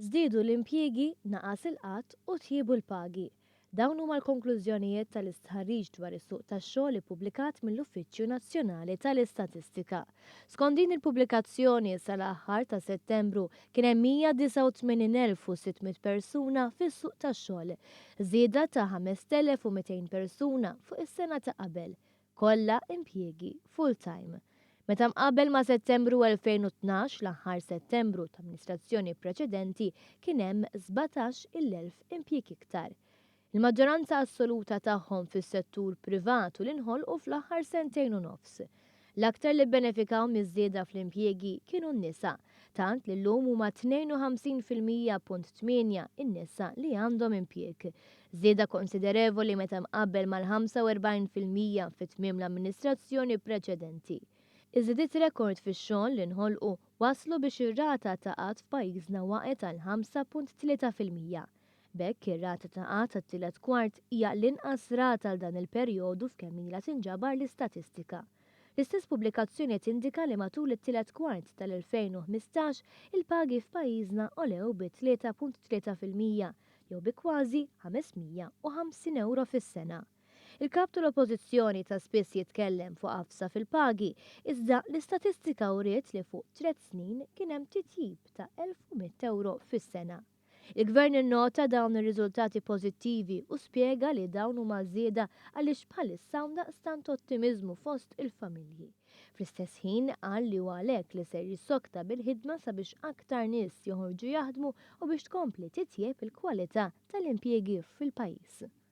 Żdiedu l-impjiegi, naqas il-qatt u tjiebu l-pagi. Dawn huma l-konklużjonijiet tal-istħarriġ dwar is-suq tax-xogħol ippubblikat mill-Uffiċċju Nazzjonali tal-Istatistika. Skont din il-pubblikazzjoni sal-aħħar ta' Settembru kien hemm 189,600 persuna fis-suq tax-xogħol, żieda ta' 5,200 persuna fuq is-sena ta' qabel, kollha impjiegi full-time. Meta mqabel ma' Settembru 2012 l-aħħar Settembru ta' amministrazzjoni preċedenti kien hemm 17,000 impjieg iktar. Il-maġġoranza assoluta tagħhom fis-settur privat u l-inħolqu fl-aħħar sentejn u nofs. L-aktar li benefikaw miż-żieda fl-impjiegi kienu n-nisa, tant li llum huma 52.8% in-nisa li għandhom impjieg. Żieda konsiderevoli meta mqabbel mal-45% fit-tmiem l-amministrazzjoni preċedenti. Iżidiet rekord fix-xogħol li nħolqu waslu biex ir-rata ta' qatt f'pajjiżna waqgħet għal 5.3%. B'hekk ir-rata ta' qatt tat-tielet kwart hija l-inqas rata għal dan il-perjodu f'kemm ilha tinġabar l-istatistika. L-istess pubblikazzjoni tindika li matul it-tielet kwart tal-2015 il-pagi f'pajjiżna olew bi 3.3% jew bi kważi 550 euro fis-sena. Il-kap tal-Oppożizzjoni ta' spiss jitkellem fuq qafsa fil-pagi, iżda l-istatistika wriet li fuq 3 snin kien hemm titjib ta' 1,100 euro fis-sena. Il-Gvern innota dawn ir-riżultati pożittivi u spjega li dawn huma żieda għaliex bħalissa hawn daqstant ottimiżmu fost il-familji. Fl-istess ħin qal li huwa għalhekk li ser jissokta bil-ħidma sabiex aktar nies joħorġu jaħdmu u biex tkompli titjieb il-kwalità tal-impjiegi fil-pajjiż.